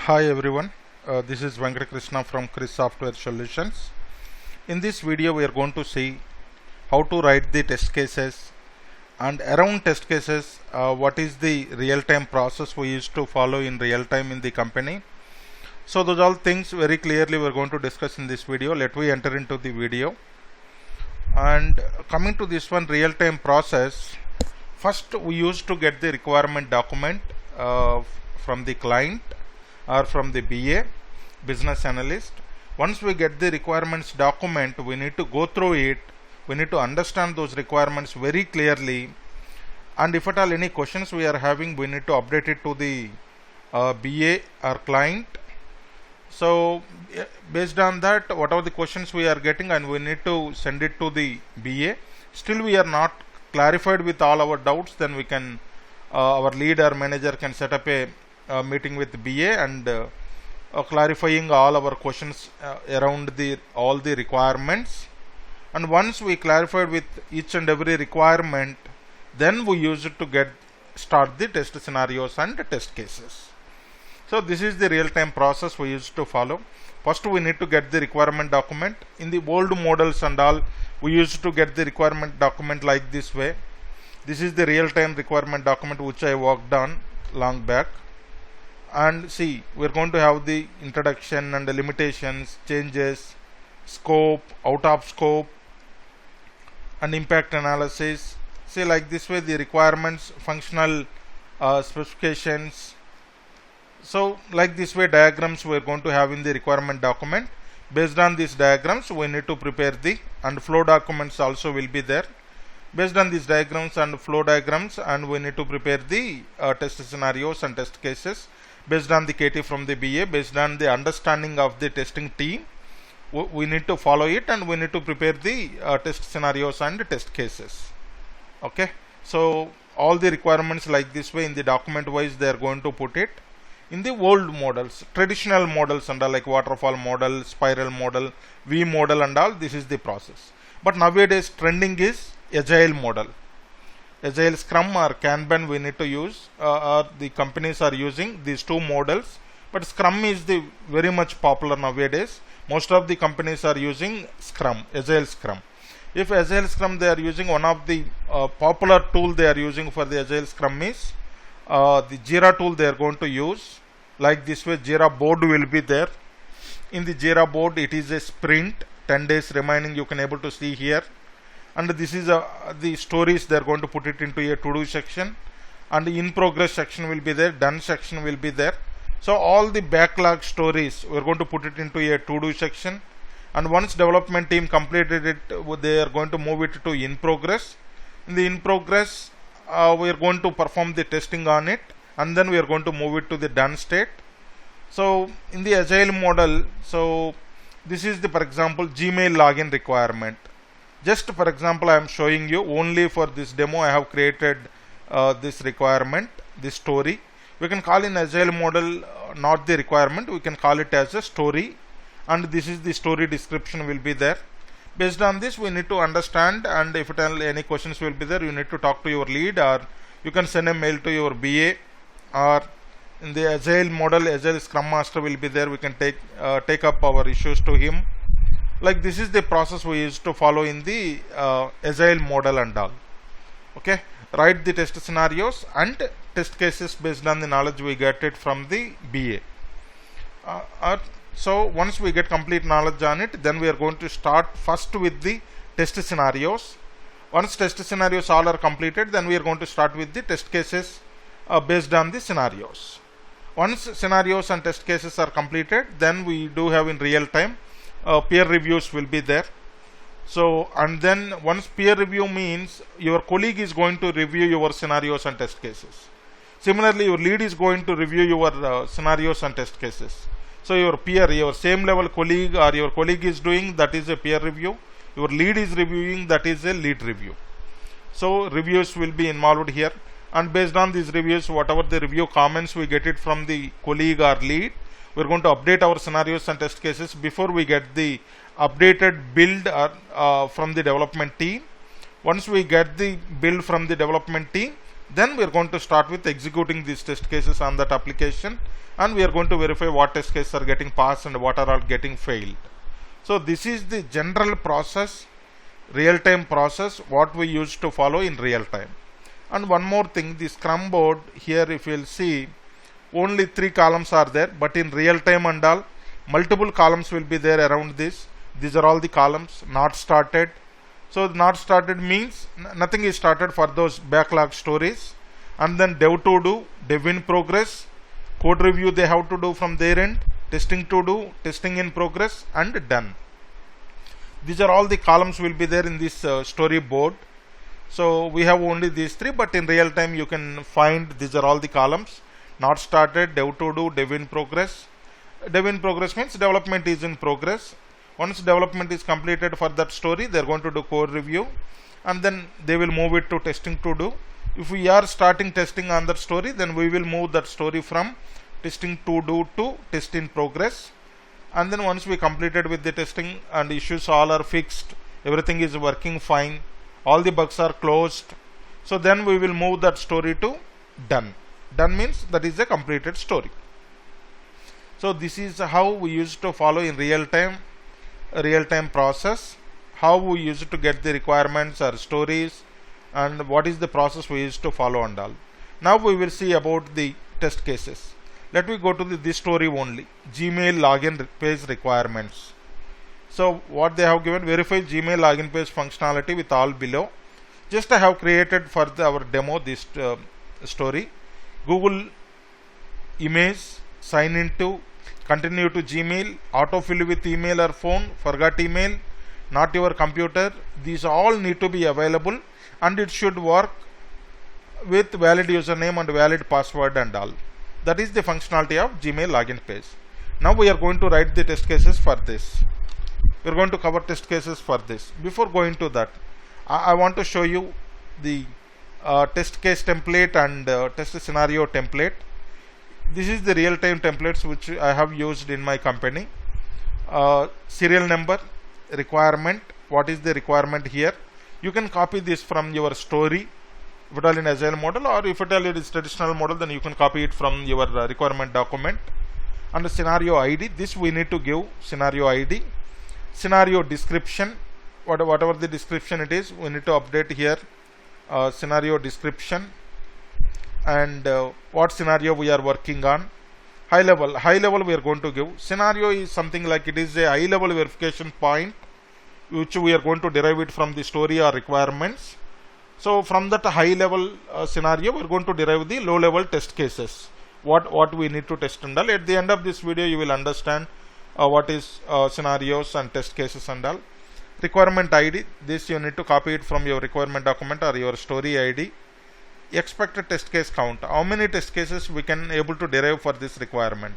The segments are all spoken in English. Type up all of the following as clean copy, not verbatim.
Hi everyone, this is Venkat Krishna from Chris Software Solutions. In this video we are going to see how to write the test cases, and around test cases what is the real-time process we used to follow in real time in the company. So those all things very clearly we are going to discuss in this video. Let me enter into the video. And coming to this one, real-time process, first we used to get the requirement document from the client or from the BA, business analyst. Once we get the requirements document, we need to go through it. We need to understand those requirements very clearly, and if at all any questions we are having, we need to update it to the BA or client. So based on that, whatever the questions we are getting, and we need to send it to the BA. Still we are not clarified with all our doubts, then we can our lead or manager can set up a meeting with BA and clarifying all our questions around all the requirements. And once we clarified with each and every requirement, then we use it to start the test scenarios and test cases. So this is the real-time process we used to follow. First we need to get the requirement document. In the old models and all, we used to get the requirement document like this way. This is the real-time requirement document which I worked on long back. And see, we are going to have the introduction and the limitations, changes, scope, out of scope, and impact analysis. See, like this way, the requirements, functional specifications. So like this way, diagrams we are going to have in the requirement document. Based on these diagrams, we need to prepare and flow documents also will be there. Based on these diagrams and flow diagrams, and we need to prepare the test scenarios and test cases based on the KT from the BA, based on the understanding of the testing team. We need to follow it, and we need to prepare the test scenarios and test cases. Okay, so all the requirements like this way in the document wise they are going to put it. In the old models, traditional models and all, like waterfall model, spiral model, V model and all, this is the process. But nowadays trending is agile model. Agile Scrum or Kanban we need to use, or the companies are using these two models, but Scrum is the very much popular nowadays. Most of the companies are using Scrum, Agile Scrum. If Agile Scrum they are using, one of the popular tool they are using for the Agile Scrum is the Jira tool they are going to use. Like this way, Jira board will be there. In the Jira board, it is a sprint, 10 days remaining, you can able to see here. And this is the stories they are going to put it into a to do section, and the in progress section will be there, done section will be there. So all the backlog stories we are going to put it into a to do section, and once development team completed it, they are going to move it to in progress. In the in progress, we are going to perform the testing on it, and then we are going to move it to the done state. So in the agile model, so this is the, for example, Gmail login requirement. Just for example, I am showing you only for this demo. I have created this requirement, this story. We can call in agile model not the requirement, we can call it as a story, and this is the story description will be there. Based on this, we need to understand, and if any questions will be there, you need to talk to your lead, or you can send a mail to your BA, or in the agile model, agile Scrum Master will be there. We can take up our issues to him. Like this is the process we used to follow in the agile model and all. Okay, write the test scenarios and test cases based on the knowledge we get it from the BA. So once we get complete knowledge on it, then we are going to start first with the test scenarios. Once test scenarios all are completed, then we are going to start with the test cases based on the scenarios. Once scenarios and test cases are completed, then we do have in real time peer reviews will be there. So, and then once peer review means your colleague is going to review your scenarios and test cases. Similarly, your lead is going to review your scenarios and test cases. So your peer, your same level colleague or your colleague is doing, that is a peer review. Your lead is reviewing, that is a lead review. So reviews will be involved here, and based on these reviews, whatever the review comments we get it from the colleague or lead, we are going to update our scenarios and test cases before we get the updated build from the development team. Once we get the build from the development team, then we are going to start with executing these test cases on that application, and we are going to verify what test cases are getting passed and what are all getting failed. So this is the general process, real-time process, what we used to follow in real time. And one more thing, the Scrum board here, if you'll see, only 3 columns are there, but in real time and all, multiple columns will be there around this. These are all the columns. Not started. So not started means nothing is started for those backlog stories. And then dev to do, dev in progress, code review they have to do from their end, testing to do, testing in progress, and done. These are all the columns will be there in this storyboard. So we have only these 3, but in real time you can find these are all the columns. Not started, dev to do, dev in progress. Dev in progress means development is in progress. Once development is completed for that story, they are going to do code review, and then they will move it to testing to do. If we are starting testing on that story, then we will move that story from testing to do to test in progress. And then once we completed with the testing and issues all are fixed, everything is working fine, all the bugs are closed, so then we will move that story to done. Done means that is a completed story. So this is how we used to follow in real time process, how we used to get the requirements or stories, and what is the process we used to follow and all. Now we will see about the test cases. Let me go to this story only. Gmail login page requirements. So what they have given, verify Gmail login page functionality with all below. Just I have created for our demo this story. Google image, sign into, continue to Gmail, autofill with email or phone, forgot email, not your computer. These all need to be available, and it should work with valid username and valid password and all. That is the functionality of Gmail login page. Now we are going to write the test cases for this. We are going to cover test cases for this. Before going to that, I want to show you the test case template and test scenario template. This is the real-time templates which I have used in my company. Serial number, requirement, what is the requirement here. You can copy this from your story, if at all in agile model, or if at all it is traditional model, then you can copy it from your requirement document. And the scenario ID, this we need to give scenario ID. Scenario description, whatever the description it is, we need to update here. Scenario description, and what scenario we are working on. High level we are going to give. Scenario is something like it is a high level verification point which we are going to derive it from the story or requirements. So from that high level scenario we are going to derive the low level test cases, what we need to test and all. At the end of this video you will understand what is scenarios and test cases and all. Requirement ID, this you need to copy it from your requirement document or your story ID. Expected test case count, how many test cases we can able to derive for this requirement,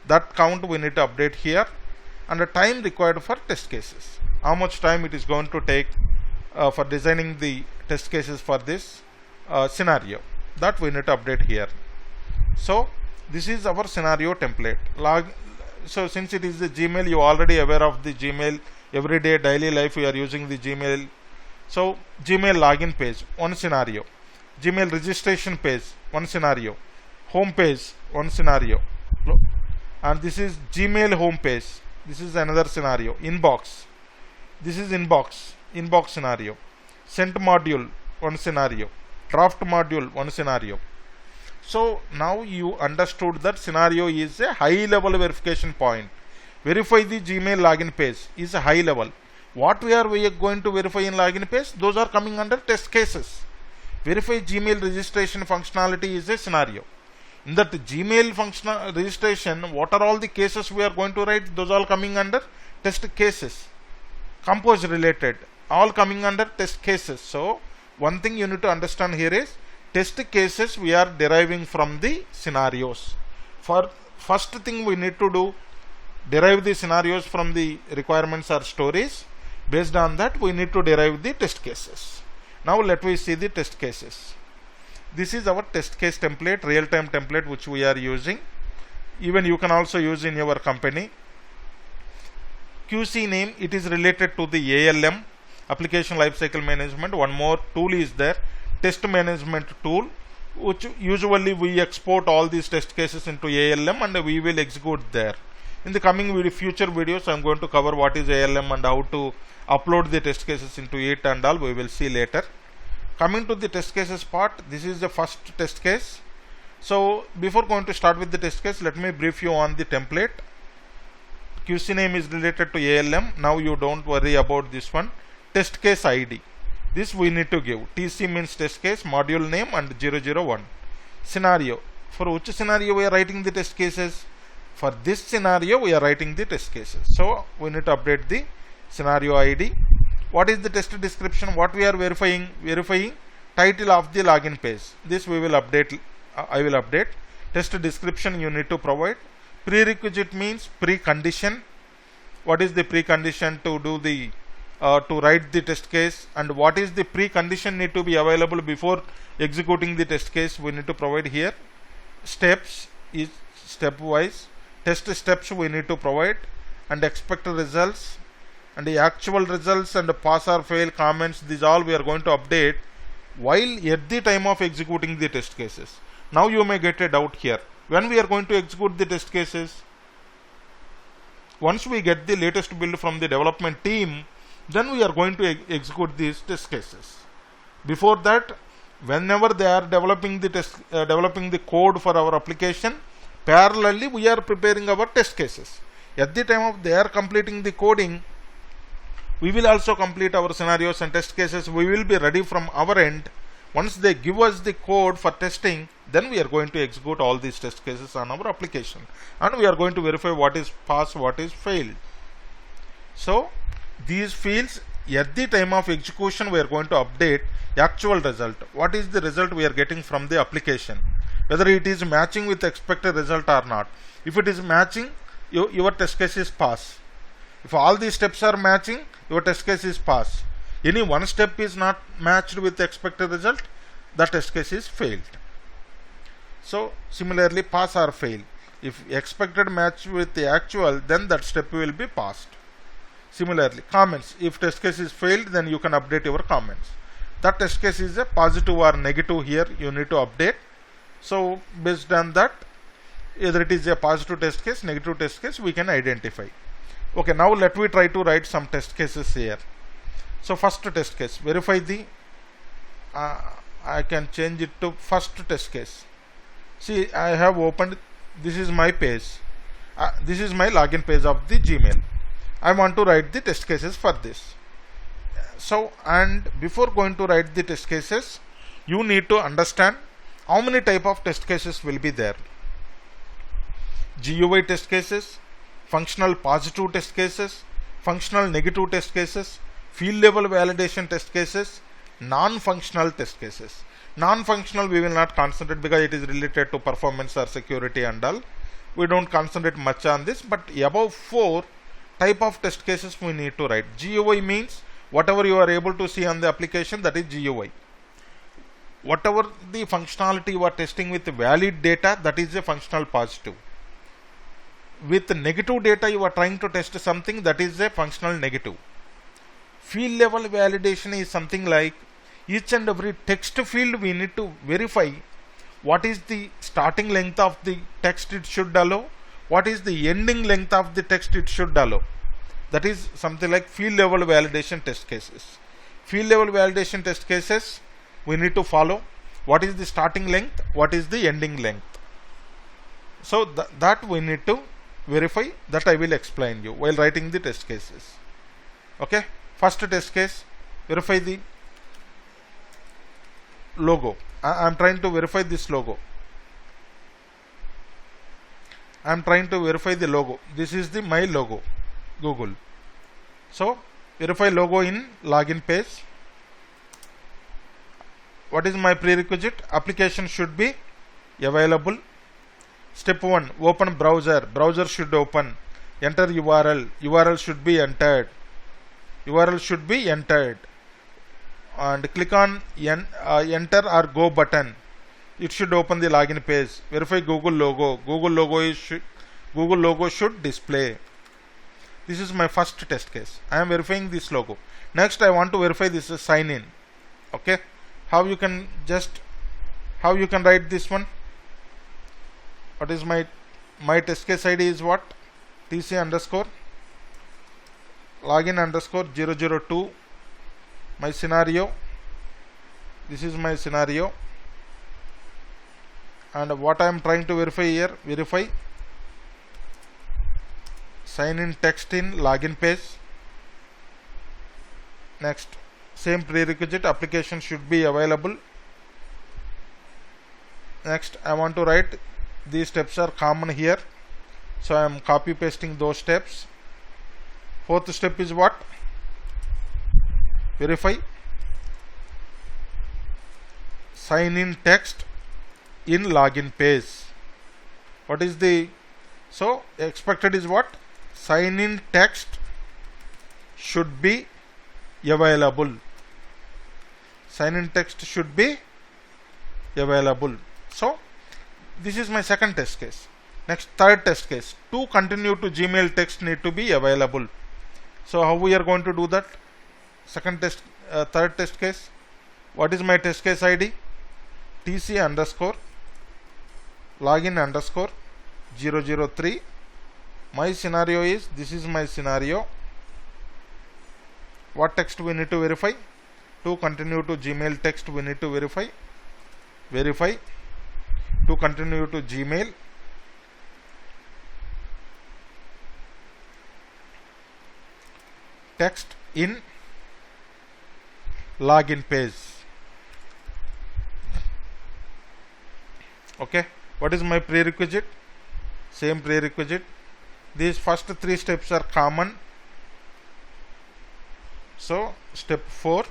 that count we need to update here. And the time required for test cases, how much time it is going to take for designing the test cases for this scenario, that we need to update here. So this is our scenario template. So since it is the Gmail, you are already aware of the Gmail, everyday daily life we are using the Gmail. So Gmail login page, one scenario. Gmail registration page, one scenario. Home page, one scenario. And this is Gmail home page, this is another scenario. Inbox, this is inbox scenario. Sent module, one scenario. Draft module, one scenario. So now you understood that scenario is a high level verification point. Verify the Gmail login page is a high level. What we are going to verify in login page, those are coming under test cases. Verify Gmail registration functionality is a scenario. In that Gmail functional registration, what are all the cases we are going to write, those all coming under test cases. Compose related, all coming under test cases. So one thing you need to understand here is test cases we are deriving from the scenarios. For first thing we need to do, derive the scenarios from the requirements or stories. Based on that we need to derive the test cases. Now let me see the test cases. This is our test case template, real-time template which we are using. Even you can also use in your company. QC name, it is related to the ALM, application lifecycle management. One more tool is there, test management tool. which usually we export all these test cases into ALM and we will execute there. In the coming future videos, I am going to cover what is ALM and how to upload the test cases into it and all. We will see later. Coming to the test cases part, this is the first test case. So before going to start with the test case, let me brief you on the template. QC name is related to ALM. Now you don't worry about this one. Test case ID. This we need to give. TC means test case, module name and 001. Scenario. For which scenario we are writing the test cases? For this scenario we are writing the test cases. So we need to update the scenario ID. What is the test description? What we are verifying? Verifying title of the login page. This we will update. I will update. Test description you need to provide. Prerequisite means precondition. What is the precondition to do the to write the test case, and what is the precondition need to be available before executing the test case? We need to provide here. Steps is stepwise. Test steps we need to provide, and expected results and the actual results and the pass or fail comments. These all we are going to update while at the time of executing the test cases. Now you may get a doubt here. When we are going to execute the test cases? Once we get the latest build from the development team, then we are going to execute these test cases. Before that, whenever they are developing the code for our application, parallelly we are preparing our test cases. At the time of they are completing the coding, we will also complete our scenarios and test cases. We will be ready from our end. Once they give us the code for testing, then we are going to execute all these test cases on our application, and we are going to verify what is passed, what is failed. So these fields, at the time of execution we are going to update actual result. What is the result we are getting from the application, whether it is matching with expected result or not. If it is matching, your test case is pass. If all these steps are matching, your test case is pass. Any one step is not matched with the expected result, the test case is failed. So similarly, pass or fail. If expected match with the actual, then that step will be passed. Similarly, comments. If test case is failed, then you can update your comments. That test case is a positive or negative here, you need to update. So based on that, either it is a positive test case, negative test case, we can identify. Okay, now let me try to write some test cases here. So first test case, verify the, I can change it to first test case. See, I have opened, this is my page. This is my login page of the Gmail. I want to write the test cases for this. So, and before going to write the test cases, you need to understand how many type of test cases will be there. GUI test cases, functional positive test cases, functional negative test cases, field level validation test cases, non-functional test cases. Non-functional we will not concentrate because it is related to performance or security and all. We don't concentrate much on this, but above 4 type of test cases we need to write. GUI means whatever you are able to see on the application, that is GUI. Whatever the functionality you are testing with valid data, that is a functional positive. With negative data you are trying to test something, that is a functional negative. Field level validation is something like each and every text field we need to verify what is the starting length of the text it should allow, what is the ending length of the text it should allow. That is something like field level validation test cases. Field level validation test cases we need to follow what is the starting length, what is the ending length. So that we need to verify, that I will explain you while writing the test cases. Okay, first test case, verify the logo. I am trying to verify this logo. I am trying to verify the logo. This is the my logo, Google. So verify logo in login page. What is my prerequisite? Application should be available. Step 1, open browser. Browser should open. Enter URL. URL should be entered. URL should be entered. And click on enter or go button. It should open the login page. Verify Google logo. Google logo should display. This is my first test case. I am verifying this logo. Next I want to verify this is sign in. Okay, how you can just How you can write this one? What is my test case ID is what? TC underscore login underscore 002. My scenario. This is my scenario. And what I am trying to verify here, verify sign in text in login page. Next, same prerequisite, application should be available. Next, I want to write these steps are common here, so I am copy pasting those steps. Fourth step is what? Verify sign in text in login page. What is the, so expected is what? Sign in text should be available. Sign in text should be available. So this is my second test case. Next, third test case, to continue to Gmail text need to be available. So how we are going to do that? Third test case. What is my test case ID? TC underscore login underscore 003. My scenario is, this is my scenario. What text we need to verify? To continue to Gmail text we need to verify. Verify to continue to Gmail. Text in login page. Okay. What is my prerequisite? Same prerequisite. These first three steps are common. So step 4,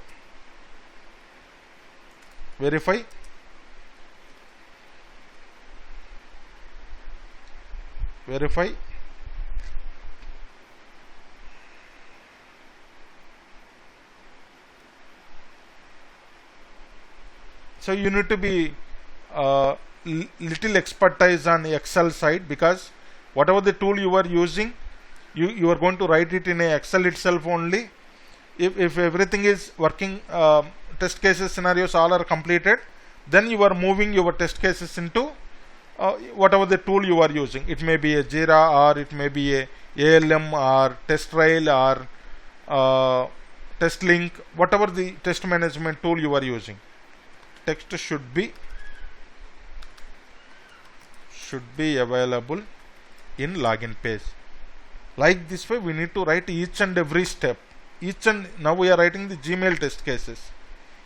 verify so you need to be little expertise on Excel side, because whatever the tool you are using, you are going to write it in a Excel itself only. If everything is working, test cases scenarios all are completed, then you are moving your test cases into whatever the tool you are using. It may be a Jira, or it may be a ALM, or TestRail, or TestLink, whatever the test management tool you are using. Text should be available in login page. Like this way we need to write each and every step. Now we are writing the Gmail test cases.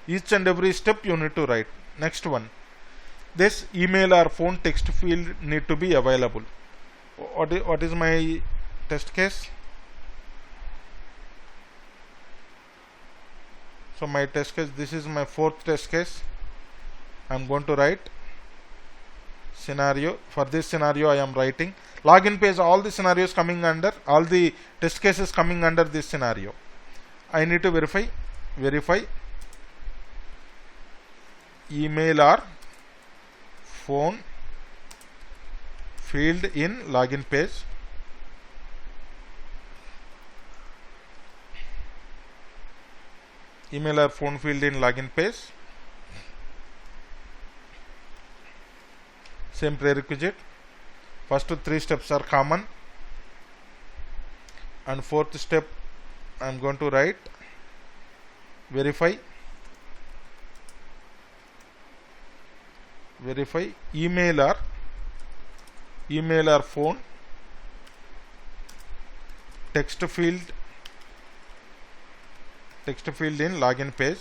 Each and every step you need to write. Next one, this email or phone text field need to be available. What is my test case? So my test case, this is my fourth test case. I am going to write scenario. For this scenario I am writing login page, all the scenarios coming under, all the test cases coming under this scenario. I need to verify email or phone field in login page. Email or phone field in login page. Same prerequisite. First three steps are common, and fourth step I am going to write verify email or phone text field in login page.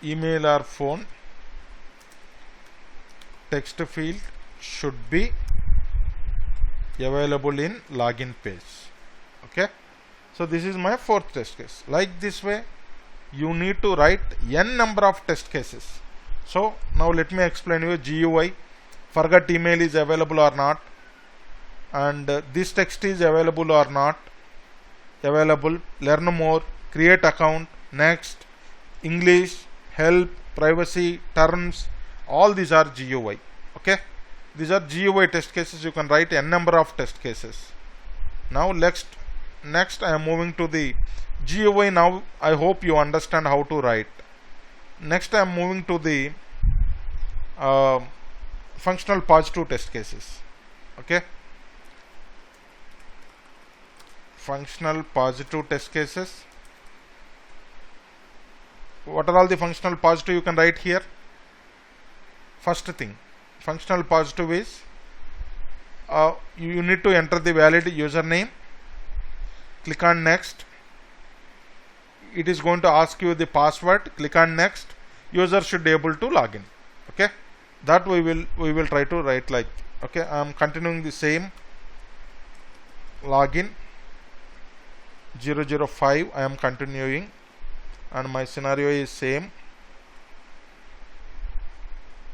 Email or phone text field should be available in login page. Okay, so this is my fourth test case. Like this way you need to write n number of test cases. So now let me explain you GUI. Forget email is available or not, and this text is available or not available. Learn more, create account, next, English, help, privacy, terms, all these are GUI. Okay, these are GUI test cases. You can write n number of test cases. Now next, Next I am moving to the GUI. Now I hope you understand how to write. Next I am moving to the functional positive test cases. Okay, functional positive test cases. What are all the functional positive you can write here? First thing, functional positive is you need to enter the valid username. Click on next. It is going to ask you the password. Click on next. User should be able to log in. Okay, that we will try to write like. Okay, I am continuing the same. Login 005. I am continuing, and my scenario is same.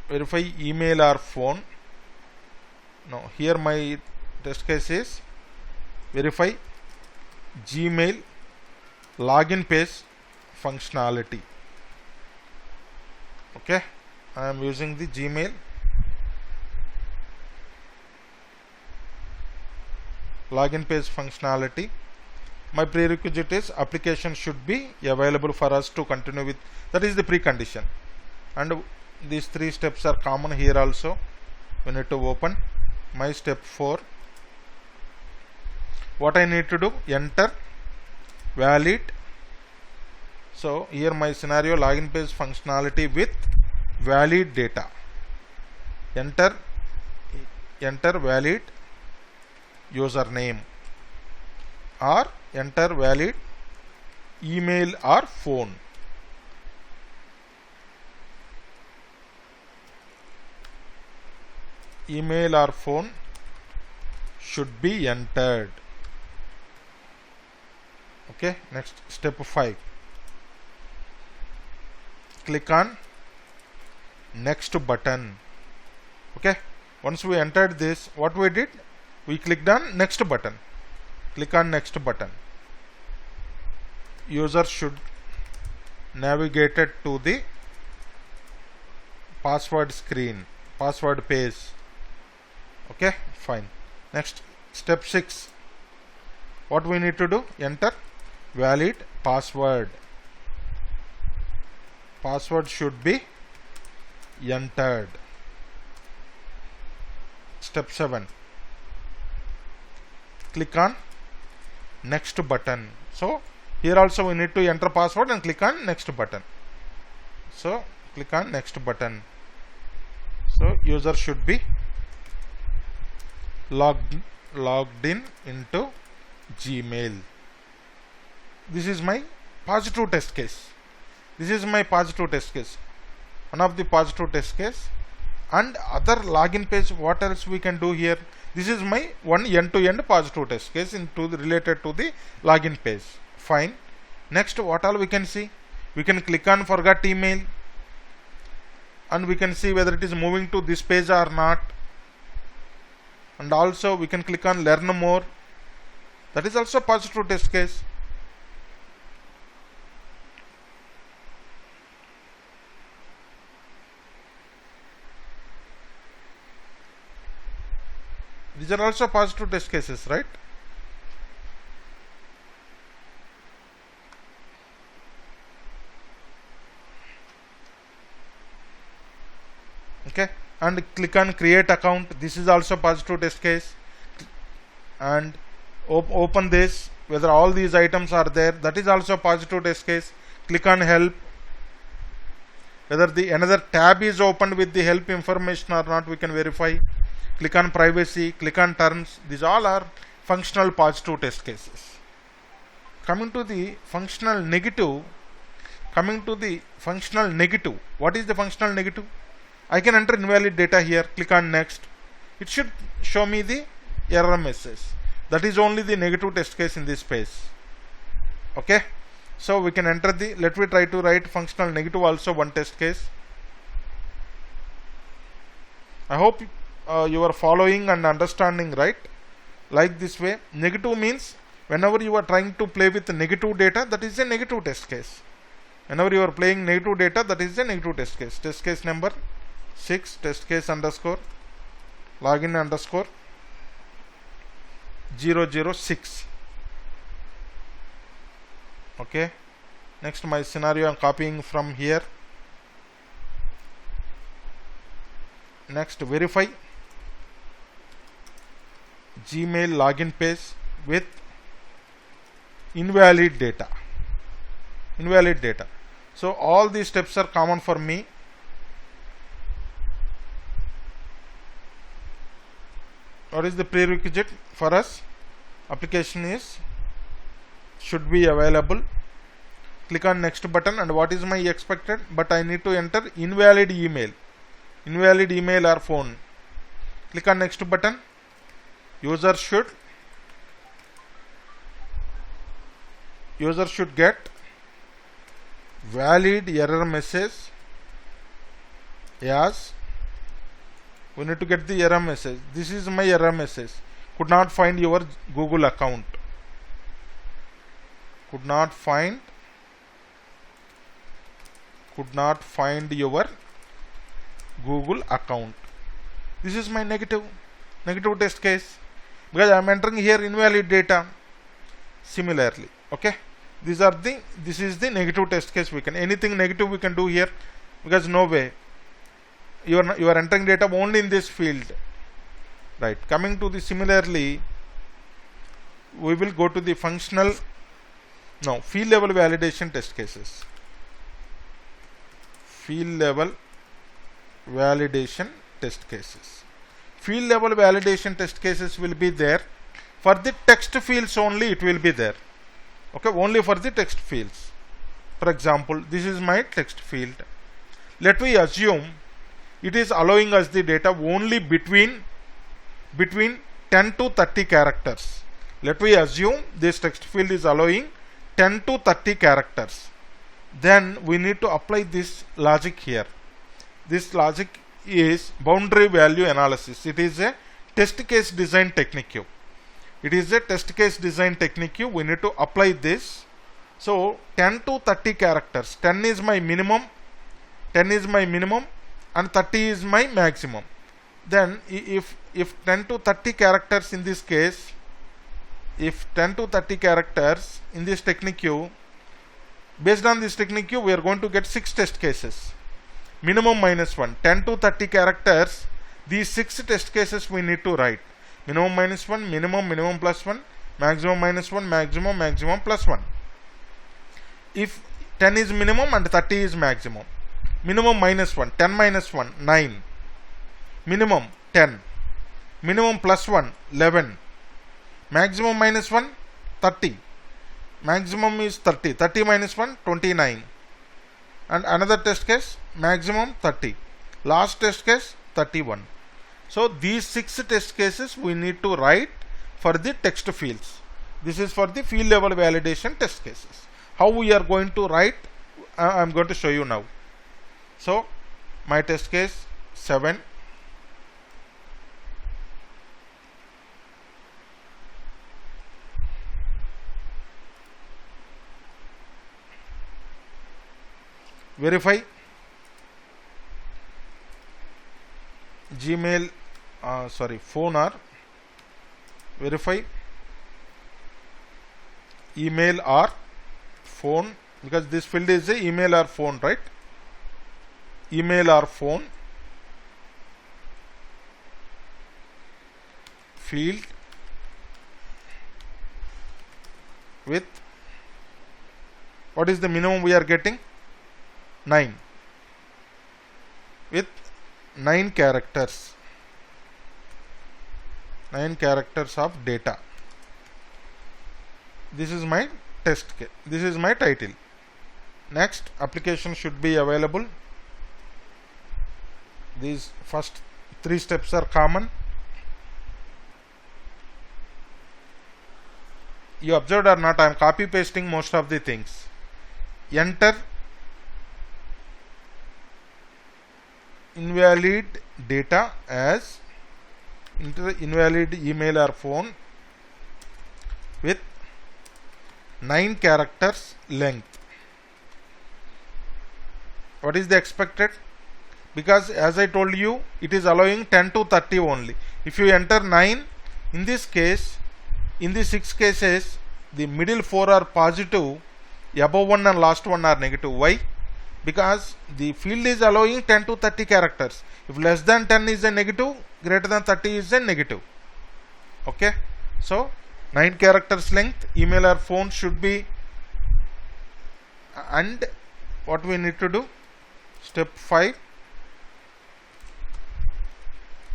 Verify email or phone. No, here my test case is verify Gmail login page functionality. Okay, I am using the Gmail. Login page functionality. My prerequisite is application should be available for us to continue with. That is the precondition, and these 3 steps are common here also. We need to open my step 4. What I need to do? Enter valid. So here my scenario login page functionality with valid data. Enter valid username or enter valid email or phone. Email or phone should be entered. Okay, next step 5. Click on next button. Okay, once we entered this, what we did? We clicked on next button. Click on next button. User should navigate to the password screen, password page. Okay, fine. Next step 6. What we need to do? Enter valid password. Password should be entered. Step 7. Click on next button. So here also we need to enter password and click on next button. So click on next button. So user should be logged in into Gmail. This is my positive test case. This is my positive test case. One of the positive test case. And other login page, what else we can do here? This is my one end-to-end positive test case related to the login page. Fine. Next, what all we can see? We can click on forgot email, and we can see whether it is moving to this page or not. And also we can click on learn more. That is also positive test case. These are also positive test cases, right? Okay, and click on create account. This is also positive test case. And open this, whether all these items are there. That is also positive test case. Click on help, whether another tab is opened with the help information or not, we can verify. Click on privacy, click on terms. These all are functional positive test cases. Coming to the functional negative. What is the functional negative? I can enter invalid data here. Click on next. It should show me the error message. That is only the negative test case in this page. Okay, so we can enter let me try to write functional negative also one test case. I hope you are following and understanding, right? Like this way. Negative means whenever you are trying to play with negative data, that is a negative test case. Whenever you are playing negative data, that is a negative test case. Test case number 6, test case underscore login underscore 006. Okay, next my scenario I'm copying from here. Next, verify Gmail login page with invalid data. So all these steps are common for me. What is the prerequisite for us? Application should be available. Click on next button, and what is my expected? But I need to enter invalid email or phone. Click on next button. User should get valid error message. Yes, we need to get the error message. This is my error message. Could not find your Google account. Could not find your Google account. This is my negative test case, because I am entering here invalid data. Similarly, okay, this is the negative test case. Anything negative we can do here, because no way you are entering data only in this field, right? Coming to the similarly, we will go to the field level validation test cases. Field level validation test cases. Field level validation test cases will be there for the text fields only. It will be there. Okay, only for the text fields. For example, this is my text field. Let me assume it is allowing us the data only between 10 to 30 characters. Let me assume this text field is allowing 10 to 30 characters. Then we need to apply this logic here. This logic is boundary value analysis. It is a test case design technique. We need to apply this. So 10 to 30 characters. 10 is my minimum, and 30 is my maximum. Then if 10 to 30 characters in this case, if 10 to 30 characters in this technique, based on this technique, we are going to get 6 test cases. Minimum -1, 10 to 30 characters. These 6 test cases we need to write. Minimum -1, minimum plus 1, maximum -1, maximum plus 1. If 10 is minimum and 30 is maximum, minimum -1, 10 minus 1, 9. Minimum 10. Minimum plus 1, 11. Maximum -1, 30. Maximum is 30. 30 minus 1, 29. And another test case, maximum 30. Last test case, 31. So these 6 test cases we need to write for the text fields. This is for the field level validation test cases. How we are going to write, I am going to show you now. So my test case 7. Verify Gmail, phone or verify email or phone, because this field is a email or phone, right? Email or phone field with what is the minimum we are getting? 9, with 9 characters. 9 characters of data. This is my test case. This is my title. Next, application should be available. These first 3 steps are common. You observed or not, I am copy pasting most of the things. Enter invalid data as invalid email or phone with 9 characters length. What is the expected? Because as I told you, it is allowing 10 to 30 only. If you enter 9, in this case, in the 6 cases, the middle 4 are positive above one and last one are negative. Why? Because the field is allowing 10 to 30 characters. If less than 10 is a negative, greater than 30 is a negative. Okay, so 9 characters length, email or phone should be. And what we need to do, step 5,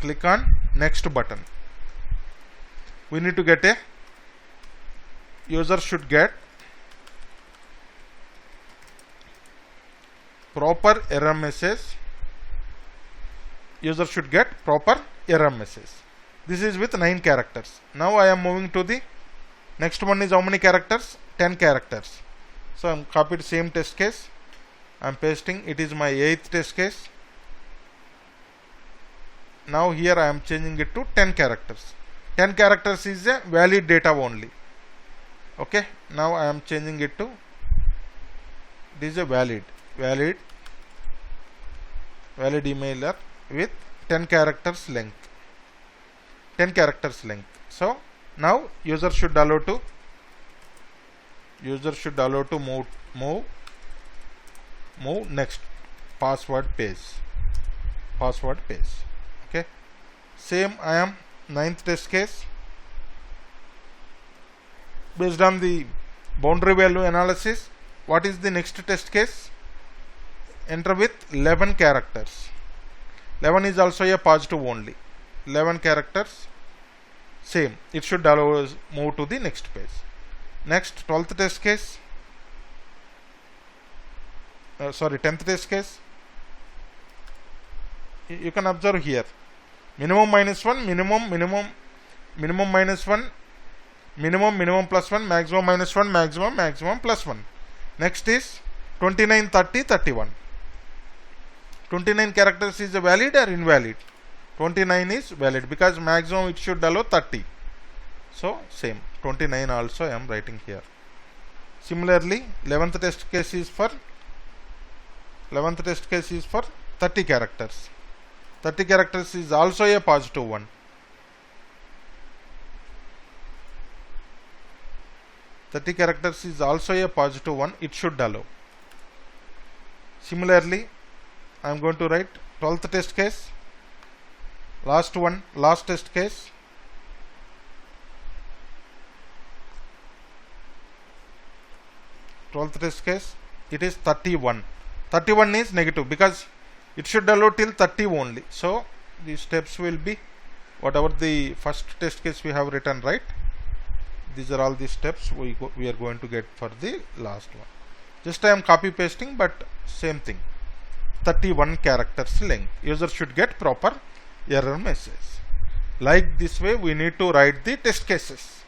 click on next button. We need to get a user should get proper error message. User should get proper error message. This is with 9 characters. Now I am moving to the next one. Is how many characters? 10 characters. So I am copied same test case. I am pasting. It is my 8th test case. Now here I am changing it to 10 characters. 10 characters is a valid data only. Okay. Now I am changing it to, this is a valid emailer with 10 characters length. 10 characters length. So now user should allow to move next password page. Okay, same I am 9th test case. Based on the boundary value analysis, what is the next test case? Enter with 11 characters. 11 is also a positive only. 11 characters, same, it should allow us move to the next page. Next, 12th test case, 10th test case. You can observe here, minimum minus 1, minimum minus 1, minimum plus 1, maximum minus 1, maximum plus 1. Next is 29, 30, 31. 29 characters is valid or invalid? 29 is valid because maximum it should allow 30. So same 29 also I am writing here. Similarly, 11th test case is for 30 characters. 30 characters is also a positive one. It should allow. Similarly, I am going to write 12th test case, last test case. It is 31. 31 is negative because it should allow till 30 only. So the steps will be whatever the first test case we have written, right? These are all the steps we are going to get for the last one. Just I am copy pasting, but same thing. 31 characters length. User should get proper error message. Like this way we need to write the test cases.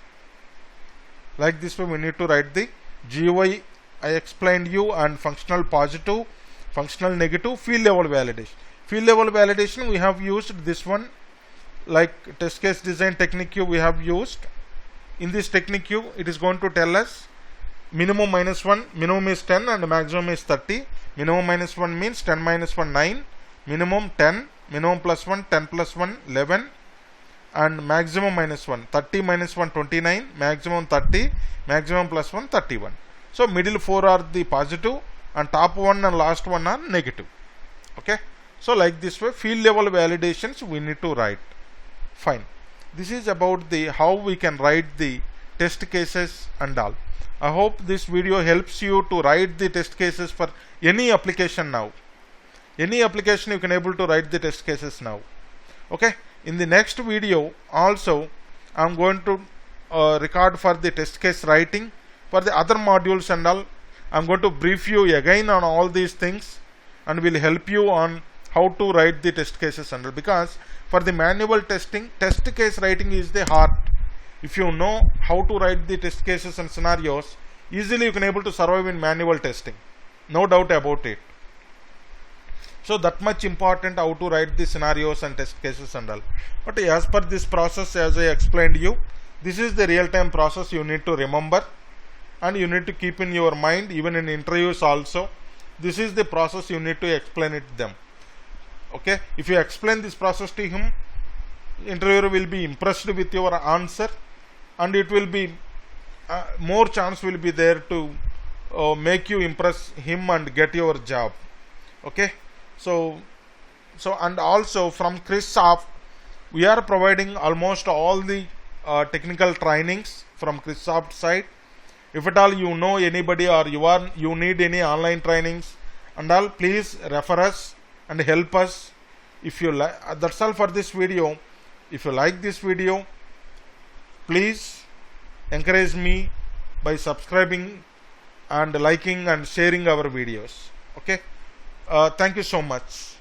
GUI I explained you, and functional positive, functional negative, field level validation. Field level validation we have used this one, like test case design technique we have used. In this technique it is going to tell us minimum minus 1, minimum is 10 and maximum is 30. Minimum minus 1 means 10 minus 1 9, minimum 10, minimum plus 1 10 plus 1 11, and maximum minus 1 30 minus 1 29, maximum 30, maximum plus 1 31. So middle 4 are the positive and top one and last one are negative. Okay, so like this way field level validations we need to write. Fine, this is about the how we can write the test cases and all. I hope this video helps you to write the test cases for any application now. Any application you can able to write the test cases now. Okay, in the next video also I am going to record for the test case writing for the other modules and all. I am going to brief you again on all these things and will help you on how to write the test cases and all, because for the manual testing, test case writing is the heart. If you know how to write the test cases and scenarios, easily you can able to survive in manual testing. No doubt about it. So that much important how to write the scenarios and test cases and all. But as per this process, as I explained you, this is the real-time process you need to remember and you need to keep in your mind even in interviews also. This is the process you need to explain it them. Okay, if you explain this process to him, interviewer will be impressed with your answer and it will be more chance will be there to make you impress him and get your job. Okay, so and also from Chris-Soft we are providing almost all the technical trainings from Chris-Soft side. If at all you know anybody or you need any online trainings and all, please refer us and help us. If you like, that's all for this video. If you like this video, please encourage me by subscribing and liking and sharing our videos. Okay, thank you so much.